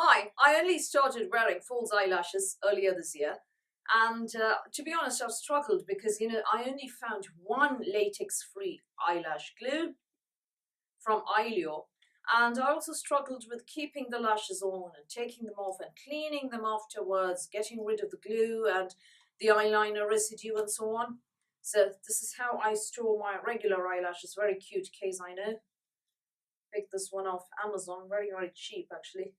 Hi, I only started wearing false eyelashes earlier this year, and to be honest, I've struggled because I only found one latex-free eyelash glue from Eyelure, and I also struggled with keeping the lashes on and taking them off and cleaning them afterwards, getting rid of the glue and the eyeliner residue and so on. So this is how I store my regular eyelashes. Very cute case, I know. Picked this one off Amazon, very cheap actually.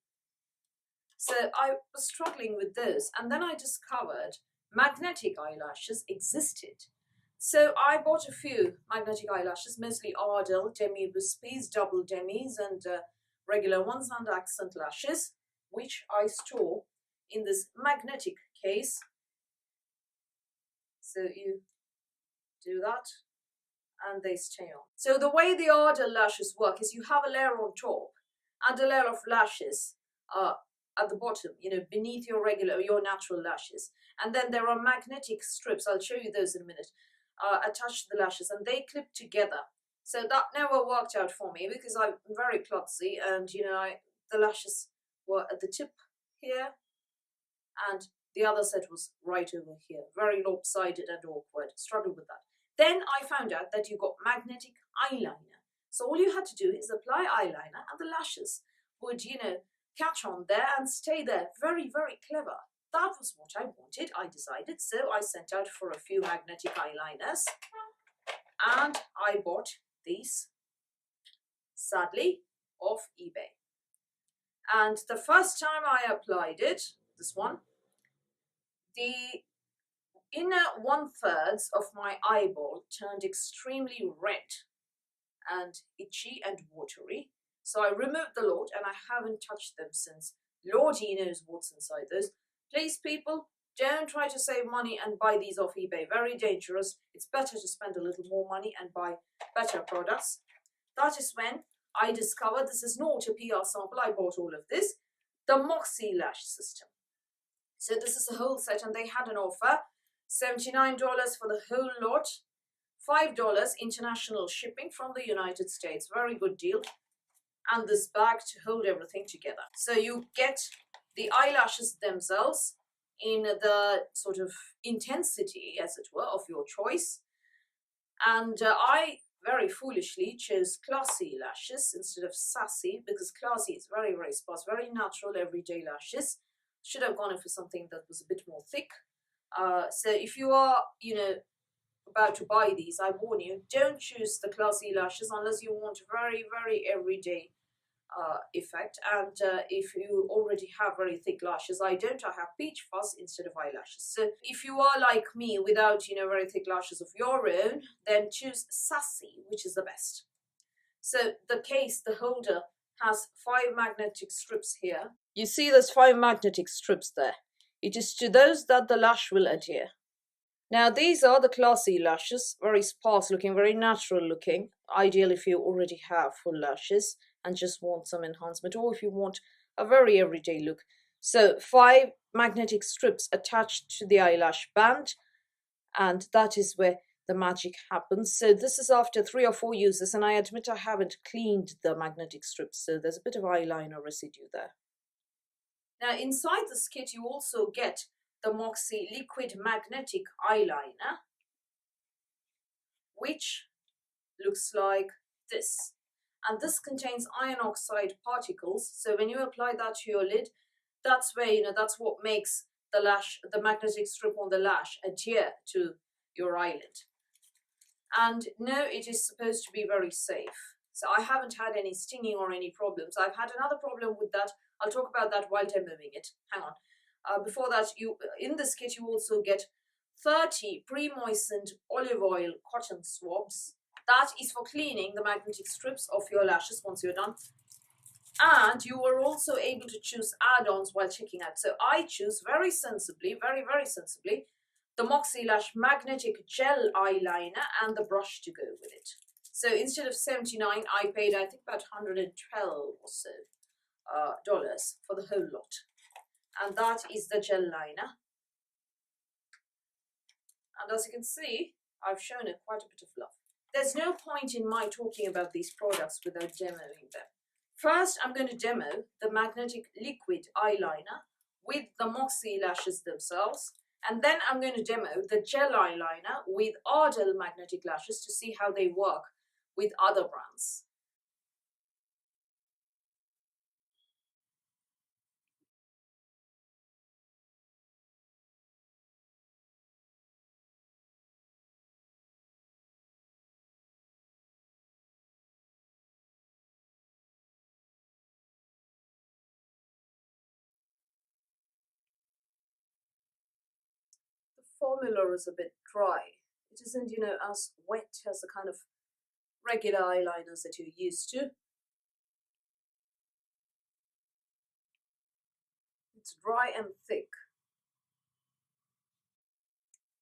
So I was struggling with those, and then I discovered magnetic eyelashes existed. So I bought a few magnetic eyelashes, mostly Ardell, demi wispies, double demis, and regular ones, and accent lashes, which I store in this magnetic case. So you do that, and they stay on. So the way the Ardell lashes work is you have a layer on top and a layer of lashes at the bottom, beneath your natural lashes. And then there are magnetic strips, I'll show you those in a minute, attached to the lashes, and they clip together. So that never worked out for me because I'm very klutzy, and the lashes were at the tip here, and the other set was right over here. Very lopsided and awkward. Struggled with that. Then I found out that you got magnetic eyeliner. So all you had to do is apply eyeliner, and the lashes would, catch on there and stay there. Very clever. That was what I wanted, I decided. So I sent out for a few magnetic eyeliners, and I bought these, sadly, off eBay. And the first time I applied it, this one, the inner 1/3 of my eyeball turned extremely red and itchy and watery. So I removed the lot, and I haven't touched them since. Lordy knows what's inside those. Please, people, don't try to save money and buy these off eBay. Very dangerous. It's better to spend a little more money and buy better products. That is when I discovered, this is not a PR sample, I bought all of this, the Moxie Lash system. So this is a whole set, and they had an offer, $79 for the whole lot, $5 international shipping from the United States. Very good deal. And this bag to hold everything together. So you get the eyelashes themselves in the sort of intensity, as it were, of your choice. And I very foolishly chose classy lashes instead of sassy, because classy is very sparse, very natural, everyday lashes. Should have gone for something that was a bit more thick. So if you are, about to buy these, I warn you, don't choose the classy lashes unless you want very everyday effect. And if you already have very thick lashes, I don't, I have peach fuzz instead of eyelashes. So if you are like me, without very thick lashes of your own, then choose sassy, which is the best. So the case, the holder, has 5 magnetic strips here. You see there's 5 magnetic strips there. It is to those that the lash will adhere. Now these are the classy lashes, very sparse looking, very natural looking, ideal if you already have full lashes and just want some enhancement, or if you want a very everyday look. So 5 magnetic strips attached to the eyelash band, and that is where the magic happens. So this is after 3 or 4 uses, and I admit I haven't cleaned the magnetic strips, so there's a bit of eyeliner residue there. Now inside this kit you also get the Moxie liquid magnetic eyeliner, which looks like this. And this contains iron oxide particles, so when you apply that to your lid, that's where, that's what makes the magnetic strip on the lash adhere to your eyelid. And no, it is supposed to be very safe. So I haven't had any stinging or any problems. I've had another problem with that. I'll talk about that while demoing it. Hang on. Before that, in this kit you also get 30 pre-moistened olive oil cotton swabs. That is for cleaning the magnetic strips of your lashes once you're done. And you are also able to choose add-ons while checking out. So I choose very sensibly, very sensibly, the Moxie Lash magnetic gel eyeliner and the brush to go with it. So instead of $79, I paid, I think, about $112 or so dollars for the whole lot. And that is the gel liner. And as you can see, I've shown it quite a bit of love. There's no point in my talking about these products without demoing them. First, I'm going to demo the magnetic liquid eyeliner with the Moxie lashes themselves. And then I'm going to demo the gel eyeliner with Ardell magnetic lashes to see how they work with other brands. The formula is a bit dry. It isn't, as wet as the kind of regular eyeliners that you're used to. It's dry and thick.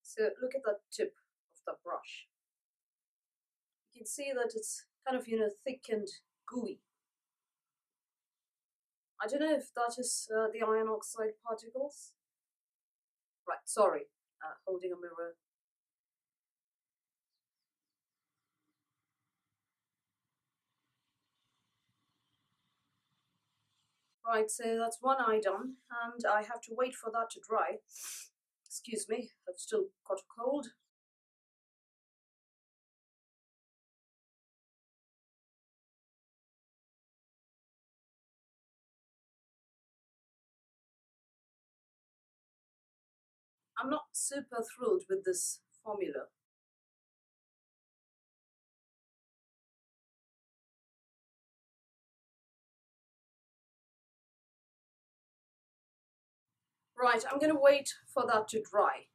So look at the tip of the brush. You can see that it's kind of, thick and gooey. I don't know if that is the iron oxide particles. Right, sorry, holding a mirror. Right, so that's one eye done, and I have to wait for that to dry. Excuse me, I've still got a cold. I'm not super thrilled with this formula. Right, I'm going to wait for that to dry,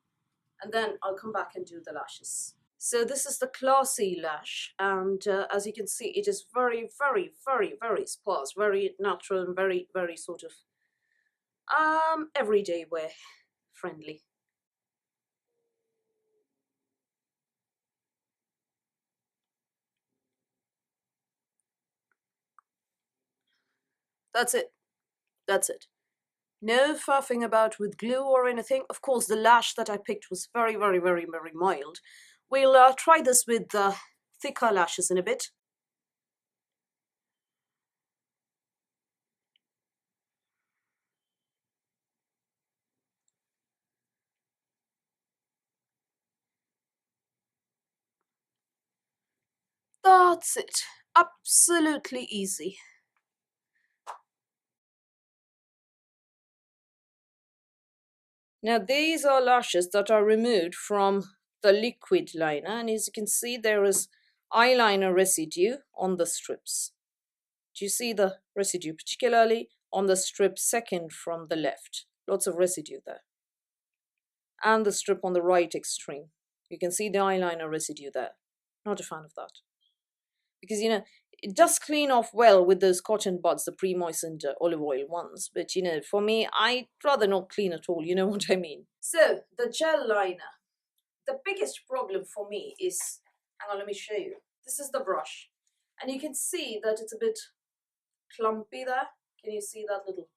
and then I'll come back and do the lashes. So this is the classy lash, and as you can see, it is very, very, very, very sparse, very natural, and very, very sort of everyday wear friendly. That's it. That's it. No faffing about with glue or anything. Of course, the lash that I picked was very, very, very, very mild. We'll try this with thicker lashes in a bit. That's it. Absolutely easy. Now these are lashes that are removed from the liquid liner, and as you can see there is eyeliner residue on the strips. Do you see the residue, particularly on the strip second from the left? Lots of residue there. And the strip on the right extreme. You can see the eyeliner residue there. Not a fan of that. Because, it does clean off well with those cotton buds, the pre-moistened olive oil ones. But, for me, I'd rather not clean at all. You know what I mean? So, the gel liner. The biggest problem for me is, hang on, let me show you. This is the brush. And you can see that it's a bit clumpy there. Can you see that little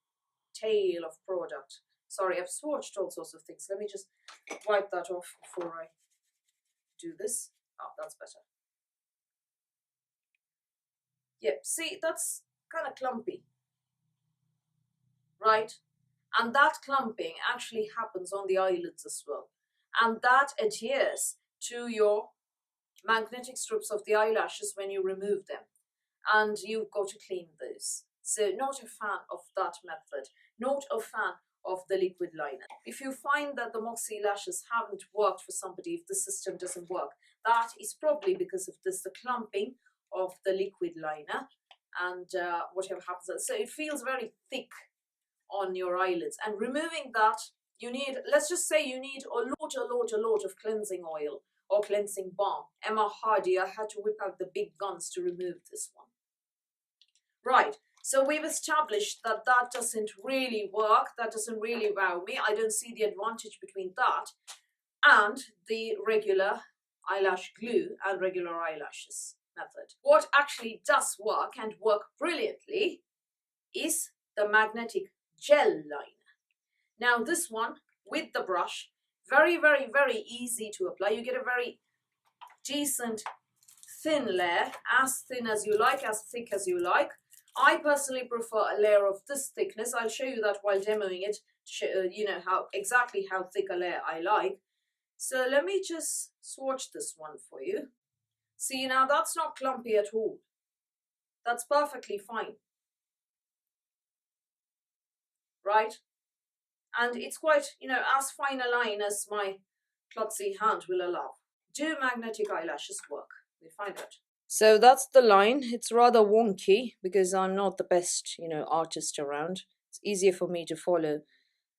tail of product? Sorry, I've swatched all sorts of things. Let me just wipe that off before I do this. Oh, that's better. Yep, see, that's kind of clumpy, right? And that clumping actually happens on the eyelids as well. And that adheres to your magnetic strips of the eyelashes when you remove them. And you've got to clean those. So not a fan of that method. Not a fan of the liquid liner. If you find that the Moxie lashes haven't worked for somebody, if the system doesn't work, that is probably because of this, the clumping of the liquid liner and whatever happens. So it feels very thick on your eyelids, and removing that, you need, let's just say you need a lot of cleansing oil or cleansing balm. Emma Hardy, I had to whip out the big guns to remove this one. Right, so we've established that that doesn't really work, that doesn't really wow me. I don't see the advantage between that and the regular eyelash glue and regular eyelashes method. What actually does work and work brilliantly is the magnetic gel liner. Now this one with the brush, very, very, very easy to apply. You get a very decent thin layer, as thin as you like, as thick as you like. I personally prefer a layer of this thickness. I'll show you that while demoing it, you know, exactly how thick a layer I like. So let me just swatch this one for you. See, now that's not clumpy at all. That's perfectly fine, right? And it's quite, you know, as fine a line as my klutzy hand will allow. Do magnetic eyelashes work? We find out. So that's the line. It's rather wonky because I'm not the best, you know, artist around. It's easier for me to follow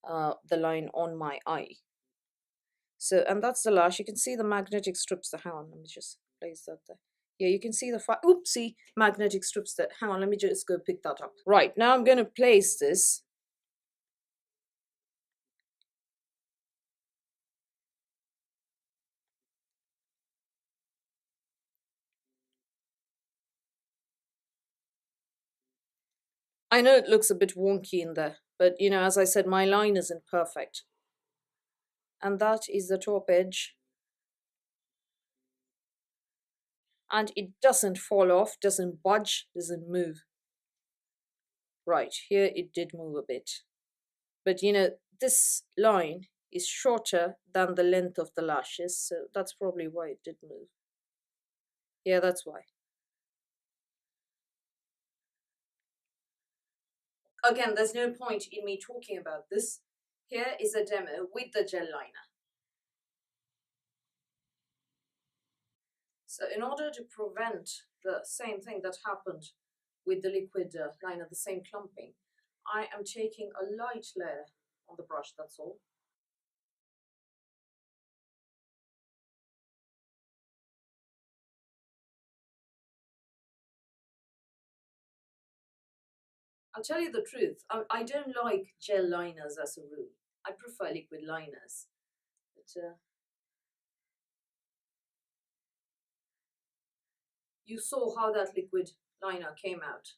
the line on my eye. So, and that's the lash. You can see the magnetic strips that, hang on, let me just place that there. Yeah, you can see the, oopsie, magnetic strips that, hang on, let me just go pick that up. Right, now I'm going to place this. I know it looks a bit wonky in there, but you know, as I said, my line isn't perfect. And that is the top edge. And it doesn't fall off, doesn't budge, doesn't move. Right, here it did move a bit. But you know, this line is shorter than the length of the lashes, so that's probably why it did move. Yeah, that's why. Again, there's no point in me talking about this. Here is a demo with the gel liner. So in order to prevent the same thing that happened with the liquid liner, the same clumping, I am taking a light layer on the brush, that's all. I'll tell you the truth, I don't like gel liners as a rule. I prefer liquid liners. But you saw how that liquid liner came out.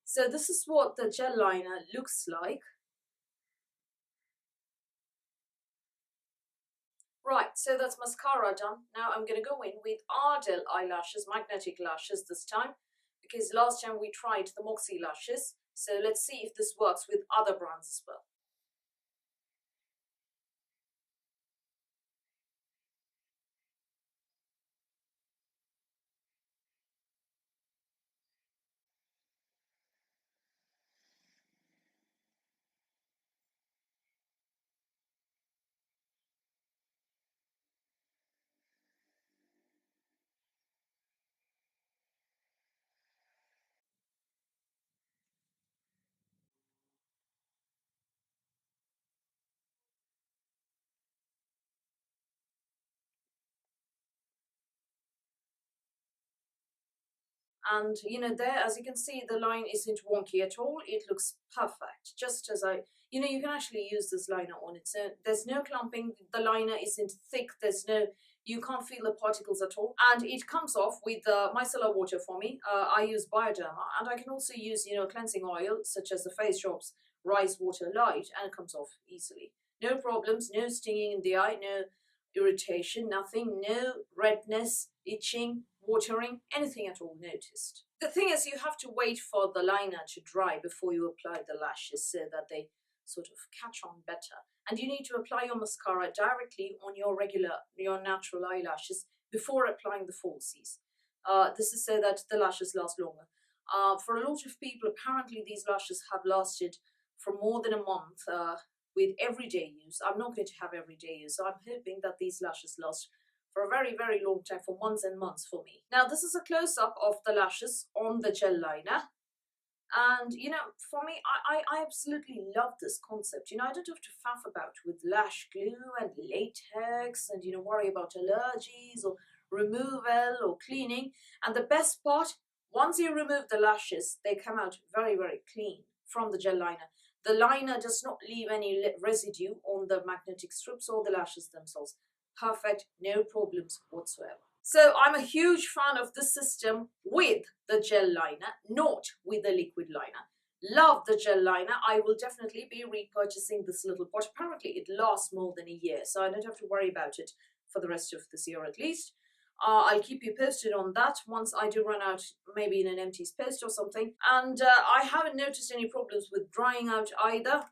So this is what the gel liner looks like. Right, so that's mascara done. Now I'm going to go in with Ardell eyelashes, magnetic lashes this time, because last time we tried the Moxie Lashes. So let's see if this works with other brands as well. And you know, there, as you can see, the line isn't wonky at all. It looks perfect, just as you know, you can actually use this liner on its own. There's no clumping, the liner isn't thick, you can't feel the particles at all. And it comes off with micellar water for me. I use Bioderma, and I can also use, you know, cleansing oil, such as the Face Shop's Rice Water Light, and it comes off easily. No problems, no stinging in the eye, no irritation, nothing, no redness, itching, watering, anything at all noticed. The thing is, you have to wait for the liner to dry before you apply the lashes so that they sort of catch on better. And you need to apply your mascara directly on your natural eyelashes before applying the falsies. This is so that the lashes last longer. For a lot of people, apparently these lashes have lasted for more than a month with everyday use. I'm not going to have everyday use, so I'm hoping that these lashes last for a very, very long time, for months and months for me. Now, this is a close-up of the lashes on the gel liner. And, you know, for me, I absolutely love this concept. You know, I don't have to faff about with lash glue and latex and, you know, worry about allergies or removal or cleaning. And the best part, once you remove the lashes, they come out very, very clean from the gel liner. The liner does not leave any residue on the magnetic strips or the lashes themselves. Perfect, no problems whatsoever. So I'm a huge fan of this system with the gel liner, not with the liquid liner. Love the gel liner. I will definitely be repurchasing this little pot. Apparently it lasts more than a year, so I don't have to worry about it for the rest of this year at least. I'll keep you posted on that once I do run out, maybe in an empty space or something. And I haven't noticed any problems with drying out either.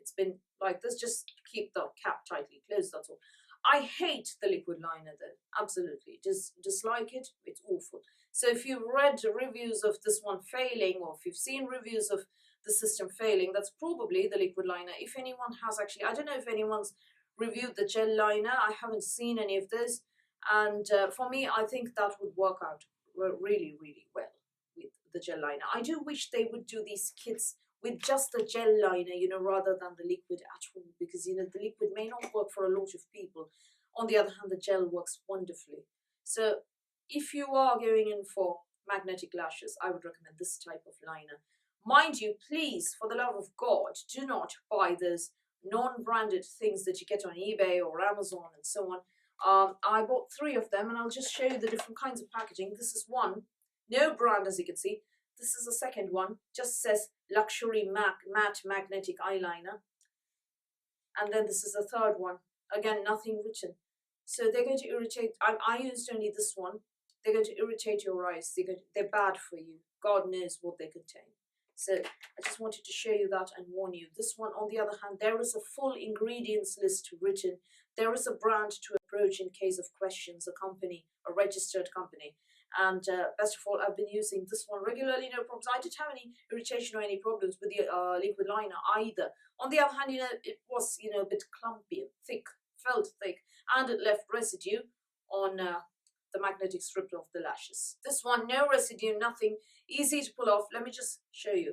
It's been like this. Just keep the cap tightly closed, that's all. I hate the liquid liner though, absolutely. Dislike it, it's awful. So if you've read reviews of this one failing, or if you've seen reviews of the system failing, that's probably the liquid liner. If anyone has actually, I don't know if anyone's reviewed the gel liner, I haven't seen any of those. And for me, I think that would work out really, really well with the gel liner. I do wish they would do these kits with just the gel liner, you know, rather than the liquid at all, because, you know, the liquid may not work for a lot of people. On the other hand, the gel works wonderfully. So if you are going in for magnetic lashes, I would recommend this type of liner. Mind you, please, for the love of God, do not buy those non-branded things that you get on eBay or Amazon and so on. I bought 3 of them, and I'll just show you the different kinds of packaging. This is one, no brand as you can see. This is the second one, just says luxury matte magnetic eyeliner. And then this is the third one, again nothing written. So they're going to irritate, I used only this one. They're going to irritate your eyes, they're bad for you. God knows what they contain. So I just wanted to show you that and warn you. This one, on the other hand, there is a full ingredients list written. There is a brand to approach in case of questions, a company, a registered company. And best of all, I've been using this one regularly, no problems. I didn't have any irritation or any problems with the liquid liner either. On the other hand, you know, it was, you know, a bit clumpy and thick, felt thick, and it left residue on the magnetic strip of the lashes. This one, no residue, nothing, easy to pull off. Let me just show you.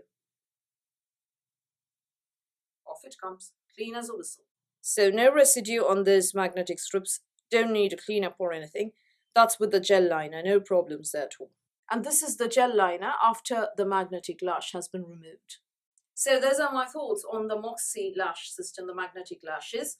Off it comes, clean as a whistle. So no residue on these magnetic strips, don't need a cleanup or anything. That's with the gel liner, no problems there at all. And this is the gel liner after the magnetic lash has been removed. So those are my thoughts on the Moxie Lash system, the magnetic lashes.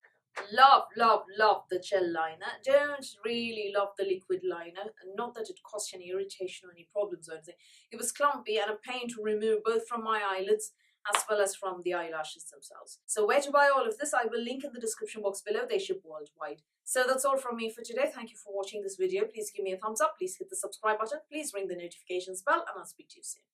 Love, love, love the gel liner. Don't really love the liquid liner. Not that it caused any irritation or any problems or anything. It was clumpy and a pain to remove both from my eyelids as well as from the eyelashes themselves. So where to buy all of this, I will link in the description box below. They ship worldwide. So that's all from me for today. Thank you for watching this video. Please give me a thumbs up. Please hit the subscribe button. Please ring the notifications bell, and I'll speak to you soon.